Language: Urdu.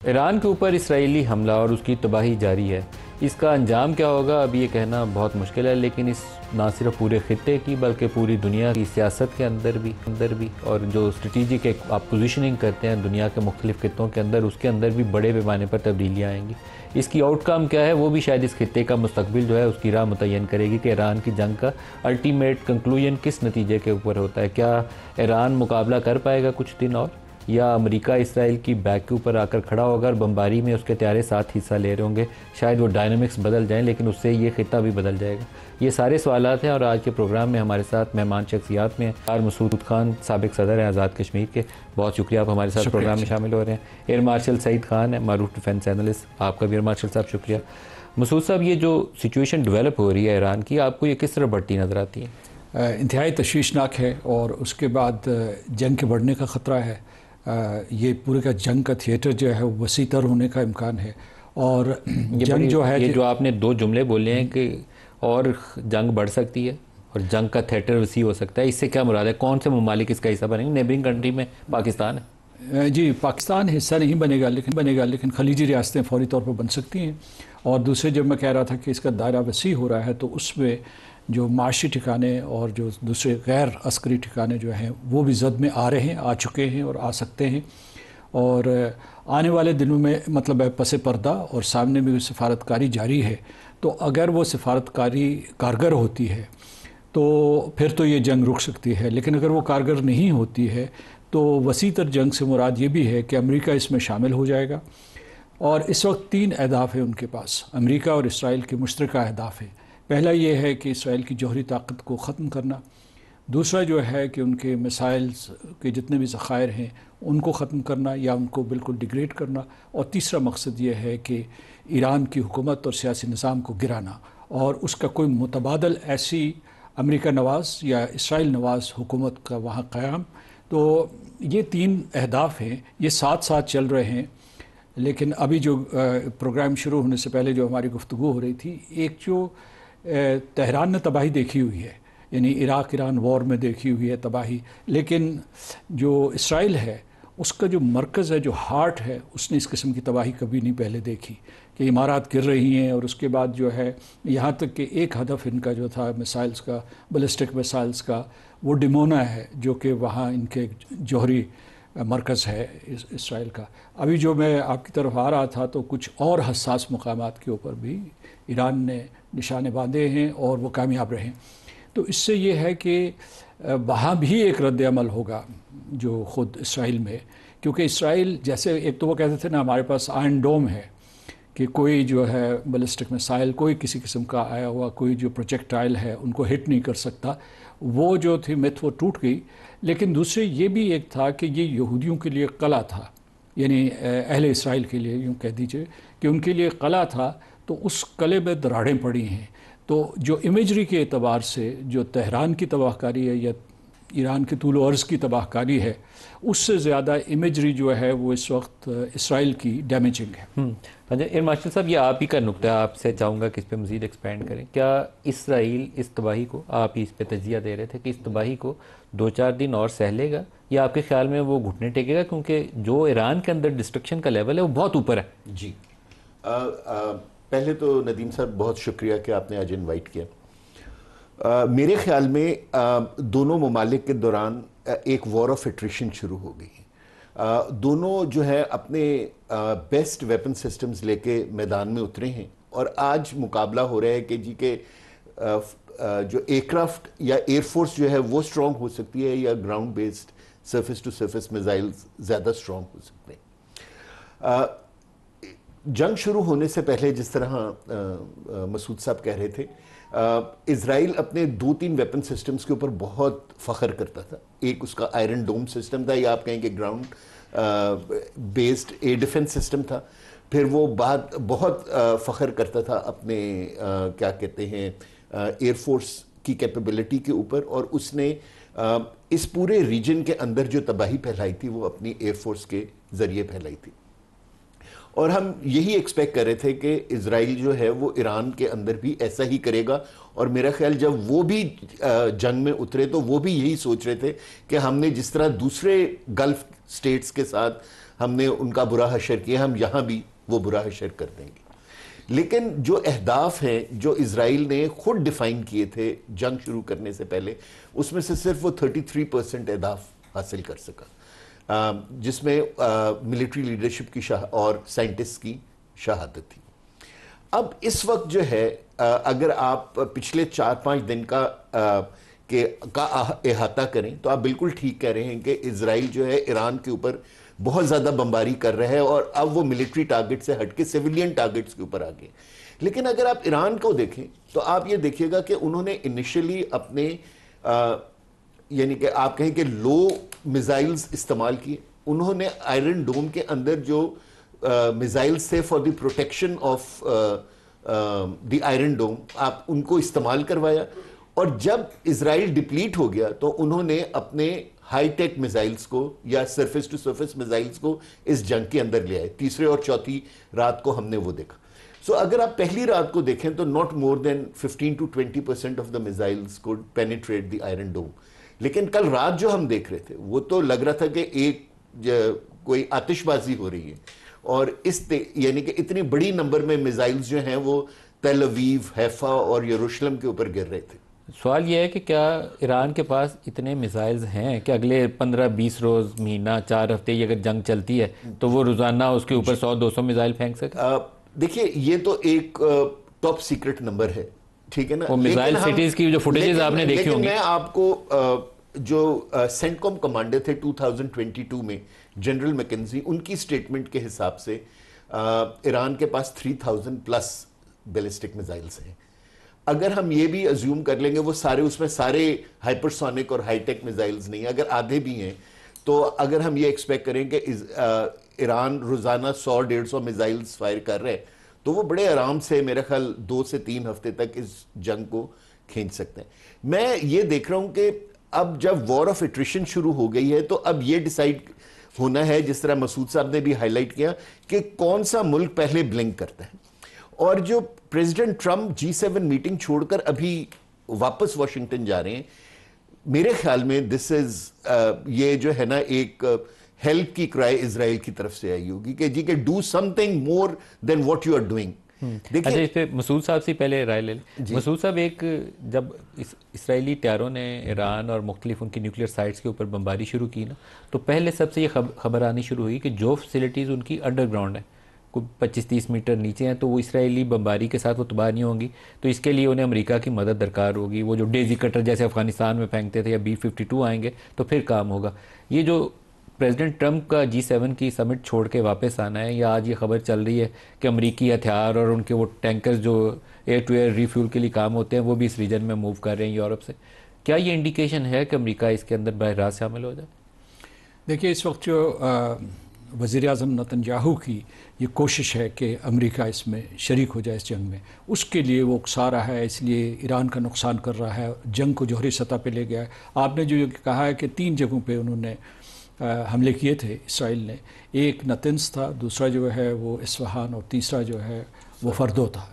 ایران کے اوپر اسرائیلی حملہ اور اس کی تباہی جاری ہے. اس کا انجام کیا ہوگا اب یہ کہنا بہت مشکل ہے، لیکن اس نہ صرف پورے خطے کی بلکہ پوری دنیا کی سیاست کے اندر بھی اور جو اسٹریٹجک آپ پوزیشننگ کرتے ہیں دنیا کے مختلف خطوں کے اندر، اس کے اندر بھی بڑے پیمانے پر تبدیلیاں آئیں گی. اس کی آؤٹ کم کیا ہے وہ بھی شاید اس خطے کا مستقبل جو ہے اس کی راہ متعین کرے گی کہ ایران کی جنگ کا الٹیمیٹ کنکلوژن کس نتیجے کے اوپر ہوتا ہے. کیا ایران مقابلہ کر پائے گا کچھ دن اور، یا امریکہ اسرائیل کی بیک کے اوپر آ کر کھڑا ہوگا اور بمباری میں اس کے طیارے ساتھ حصہ لے رہے ہوں گے؟ شاید وہ ڈائنامکس بدل جائیں لیکن اس سے یہ خطہ بھی بدل جائے گا. یہ سارے سوالات ہیں اور آج کے پروگرام میں ہمارے ساتھ مہمان شخصیات میں ہیں. مسعود خان سابق صدر ہیں آزاد کشمیر کے، بہت شکریہ آپ ہمارے ساتھ پروگرام میں شامل ہو رہے ہیں. ایئر مارشل سعید خان ہیں، معروف ڈیفنس اینالسٹ، آپ کا بھی ایئر مارشل صاحب شکریہ. مسعود صاحب، یہ جو سچویشن ڈیولپ ہو رہی ہے ایران کی، آپ کو یہ کس طرح بڑھتی نظر آتی ہے؟ انتہائی تشویشناک ہے، اور اس کے بعد جنگ کے بڑھنے کا خطرہ ہے. یہ پورے کا جنگ کا تھیٹر جو ہے وسیع تر ہونے کا امکان ہے. اور جنگ جو ہے، یہ جو آپ نے دو جملے بولے ہیں کہ اور جنگ بڑھ سکتی ہے اور جنگ کا تھیٹر وسیع ہو سکتا ہے، اس سے کیا مراد ہے؟ کون سے ممالک اس کا حصہ بنیں گے؟ نیبرنگ کنٹری میں پاکستان ہے. جی، پاکستان حصہ نہیں بنے گا لیکن خلیجی ریاستیں فوری طور پر بن سکتی ہیں. اور دوسرے، جب میں کہہ رہا تھا کہ اس کا دائرہ وسیع ہو رہا ہے، تو اس میں جو معاشی ٹھکانے اور جو دوسرے غیر عسکری ٹھکانے جو ہیں وہ بھی زد میں آ رہے ہیں، آ چکے ہیں اور آ سکتے ہیں. اور آنے والے دنوں میں مطلب ہے پس پردہ اور سامنے بھی سفارتکاری جاری ہے. تو اگر وہ سفارتکاری کارگر ہوتی ہے تو پھر تو یہ جنگ رک سکتی ہے، لیکن اگر وہ کارگر نہیں ہوتی ہے تو وسیع تر جنگ سے مراد یہ بھی ہے کہ امریکہ اس میں شامل ہو جائے گا. اور اس وقت 3 اہداف ہیں ان کے پاس، امریکہ اور اسرائیل کے مشترکہ اہداف ہیں. پہلا یہ ہے کہ اسرائیل کی جوہری طاقت کو ختم کرنا. دوسرا جو ہے کہ ان کے میسائلز کے جتنے بھی ذخائر ہیں ان کو ختم کرنا یا ان کو بالکل ڈیگریڈ کرنا. اور تیسرا مقصد یہ ہے کہ ایران کی حکومت اور سیاسی نظام کو گرانا اور اس کا کوئی متبادل ایسی امریکہ نواز یا اسرائیل نواز حکومت کا وہاں قیام. تو یہ 3 اہداف ہیں، یہ ساتھ ساتھ چل رہے ہیں. لیکن ابھی جو پروگرام شروع ہونے سے پہلے جو ہماری گفتگو ہو رہی تھی، ایک جو تہران نے تباہی دیکھی ہوئی ہے، یعنی عراق ایران وار میں دیکھی ہوئی ہے تباہی، لیکن جو اسرائیل ہے اس کا جو مرکز ہے، جو ہارٹ ہے، اس نے اس قسم کی تباہی کبھی نہیں پہلے دیکھی کہ عمارات گر رہی ہیں. اور اس کے بعد جو ہے یہاں تک کہ ایک ہدف ان کا جو تھا میسائلز کا، بیلسٹک میسائلز کا، وہ ڈیمونا ہے جو کہ وہاں ان کے جوہری مرکز ہے اسرائیل کا. ابھی جو میں آپ کی طرف آ رہا تھا تو کچھ اور حساس مقامات کے اوپر بھی ایران نے نشانے باندھے ہیں اور وہ کامیاب رہے. تو اس سے یہ ہے کہ وہاں بھی ایک رد عمل ہوگا جو خود اسرائیل میں، کیونکہ اسرائیل جیسے ایک تو وہ کہتے تھے نا ہمارے پاس آئرن ڈوم ہے کہ کوئی جو ہے بیلسٹک میسائل، کوئی کسی قسم کا آیا ہوا کوئی جو پروجیکٹائل ہے ان کو ہٹ نہیں کر سکتا. وہ جو تھی میتھ وہ ٹوٹ گئی. لیکن دوسرے یہ بھی ایک تھا کہ یہ یہودیوں کے لیے قلعہ تھا، یعنی اہل اسرائیل کے لیے یوں کہہ دیجئے کہ ان کے لیے قلعہ تھا. تو اس قلعے میں دراڑیں پڑی ہیں. تو جو امیجری کے اعتبار سے جو تہران کی تباہ کاری ہے یا ایران کے طول و عرض کی تباہ کاری ہے، اس سے زیادہ امیجری جو ہے وہ اس وقت اسرائیل کی ڈیمیجنگ ہے. ایئر مارشل صاحب، یہ آپ ہی کا نقطہ، آپ سے چاہوں گا کہ اس پہ مزید ایکسپینڈ کریں. کیا اسرائیل اس تباہی کو، آپ ہی اس پہ تجزیہ دے رہے تھے کہ اس تباہی کو 2-4 دن اور سہ لے گا، یا آپ کے خیال میں وہ گھٹنے ٹیکے گا؟ کیونکہ جو ایران کے اندر ڈسٹرکشن کا لیول ہے وہ بہت اوپر ہے. جی، پہلے تو ندیم صاحب بہت شکریہ کہ آپ نے آج انوائٹ کیا. میرے خیال میں دونوں ممالک کے دوران ایک وار آف ایٹریشن شروع ہو گئی ہے. دونوں جو ہے اپنے بیسٹ ویپن سسٹمز لے کے میدان میں اترے ہیں، اور آج مقابلہ ہو رہا ہے کہ جی کہ جو ایئر کرافٹ یا ایئر فورس جو ہے وہ سٹرونگ ہو سکتی ہے یا ground based surface to surface missile زیادہ سٹرونگ ہو سکتے ہیں. جنگ شروع ہونے سے پہلے جس طرح مسعود صاحب کہہ رہے تھے، اسرائیل اپنے 2-3 ویپن سسٹمز کے اوپر بہت فخر کرتا تھا. ایک اس کا آئرن ڈوم سسٹم تھا، یا آپ کہیں کہ ground based air defence system تھا. پھر وہ بہت فخر کرتا تھا اپنے کیا کہتے ہیں ایئر فورس کی کیپیبلٹی کے اوپر، اور اس نے اس پورے ریجن کے اندر جو تباہی پھیلائی تھی وہ اپنی ایئر فورس کے ذریعے پھیلائی تھی. اور ہم یہی ایکسپیکٹ کر رہے تھے کہ اسرائیل جو ہے وہ ایران کے اندر بھی ایسا ہی کرے گا. اور میرا خیال جب وہ بھی جنگ میں اترے تو وہ بھی یہی سوچ رہے تھے کہ ہم نے جس طرح دوسرے گلف سٹیٹس کے ساتھ ہم نے ان کا برا حشر کیا، ہم یہاں بھی وہ برا حشر کر دیں گے. لیکن جو اہداف ہیں جو اسرائیل نے خود ڈیفائن کیے تھے جنگ شروع کرنے سے پہلے، اس میں سے صرف وہ 33% اہداف حاصل کر سکا، جس میں ملٹری لیڈرشپ کی اور سائنٹسٹ کی شہادت تھی. اب اس وقت جو ہے اگر آپ پچھلے 4-5 دن کا احاطہ کریں تو آپ بالکل ٹھیک کہہ رہے ہیں کہ اسرائیل جو ہے ایران کے اوپر بہت زیادہ بمباری کر رہا ہے، اور اب وہ ملٹری ٹارگٹ سے ہٹ کے سیویلین ٹارگٹس کے اوپر آ گئے. لیکن اگر آپ ایران کو دیکھیں تو آپ یہ دیکھیے گا کہ انہوں نے انیشلی اپنے یعنی کہ آپ کہیں کہ لو میزائلز استعمال کیے. انہوں نے آئرن ڈوم کے اندر جو میزائلز تھے for the protection of the Iron Dome, آپ ان کو استعمال کروایا. اور جب اسرائیل ڈپلیٹ ہو گیا تو انہوں نے اپنے ہائی ٹیک میزائلز کو یا سرفیس ٹو سرفیس میزائلز کو اس جنگ کے اندر لے آئے. تیسرے اور چوتھی رات کو ہم نے وہ دیکھا. سو اگر آپ پہلی رات کو دیکھیں تو not more than 15 to 20% of the missiles could penetrate the Iron Dome. لیکن کل رات جو ہم دیکھ رہے تھے وہ تو لگ رہا تھا کہ ایک کوئی آتش بازی ہو رہی ہے، اور یعنی کہ اتنی بڑی نمبر میں میزائلز جو ہیں وہ تل اویو، حیفا اور یروشلم کے اوپر گر رہے تھے. سوال یہ ہے کہ کیا ایران کے پاس اتنے میزائلز ہیں کہ اگلے 15-20 روز، مہینہ، 4 ہفتے یہ اگر جنگ چلتی ہے تو وہ روزانہ اس کے اوپر 100-200 میزائل پھینک سکے؟ دیکھیے یہ تو ایک ٹاپ سیکرٹ نمبر ہے، ٹھیک ہے نا. وہ میزائل سٹیز کی جو فوٹیجز آپ نے دیکھی ہوں گی. میں آپ کو جو سینٹ کام کمانڈر تھے 2022 میں جنرل میکنزی، ان کی سٹیٹمنٹ کے حساب سے ایران کے پاس 3000 پلس بیلسٹک میزائلز ہیں. اگر ہم یہ بھی ازیوم کر لیں گے وہ سارے، اس میں سارے ہائپرسونک اور ہائی ٹیک میزائلز نہیں ہیں، اگر آدھے بھی ہیں تو اگر ہم یہ ایکسپیکٹ کریں کہ ایران روزانہ 100-150 میزائلز فائر کر رہے تو وہ بڑے آرام سے میرے خیال 2 سے 3 ہفتے تک اس جنگ کو کھینچ سکتے ہیں. میں یہ دیکھ رہا ہوں کہ اب جب وار آف ایٹریشن شروع ہو گئی ہے تو اب یہ ڈیسائیڈ ہونا ہے، جس طرح مسعود صاحب نے بھی ہائی لائٹ کیا، کہ کون سا ملک پہلے بلنک کرتا ہے. اور جو پریزیڈنٹ ٹرمپ G7 میٹنگ چھوڑ کر ابھی واپس واشنگٹن جا رہے ہیں، میرے خیال میں یہ جو ہے نا ایک ہیلپ کی کرائے اسرائیل کی طرف سے آئی ہوگی کہ جی کہ do something more than what you are doing. اچھا، اس پہ مسعود صاحب سے پہلے رائے لے لیں. مسعود صاحب، جب اسرائیلی طیاروں نے ایران اور مختلف ان کی نیوکلیئر سائٹس کے اوپر بمباری شروع کی نا، تو پہلے سب سے یہ خبر آنی شروع ہوئی کہ جو فیسلٹیز ان کی انڈر گراؤنڈ ہیں، کوئی 25-30 میٹر نیچے ہیں، تو وہ اسرائیلی بمباری کے ساتھ وہ تباہ نہیں ہوں گی. تو اس کے لیے انہیں امریکہ کی مدد درکار ہوگی. وہ جو ڈیزی کٹر جیسے افغانستان میں پھینکتے تھے یا B-52 آئیں گے تو پھر کام ہوگا. یہ جو پریزیڈنٹ ٹرمپ کا G7 کی سمٹ چھوڑ کے واپس آنا ہے، یا آج یہ خبر چل رہی ہے کہ امریکی ہتھیار اور ان کے وہ ٹینکرز جو air to air refuel کے لیے کام ہوتے ہیں وہ بھی اس ریجن میں موو کر رہے ہیں یورپ سے، کیا یہ انڈیکیشن ہے کہ امریکہ اس کے اندر براہ راست شامل ہو جائے؟ دیکھیے، اس وقت جو وزیر اعظم نتنیاہو کی یہ کوشش ہے کہ امریکہ اس میں شریک ہو جائے اس جنگ میں، اس کے لیے وہ اکسا رہا ہے، اس لیے ایران کا نقصان کر رہا ہے، جنگ کو جوہری سطح پہ لے گیا ہے. آپ نے جو کہا ہے کہ 3 جگہوں پہ انہوں نے حملے کیے تھے اسرائیل نے، ایک نتنز تھا، دوسرا جو ہے وہ اصفہان، اور تیسرا جو ہے وہ فردو تھا.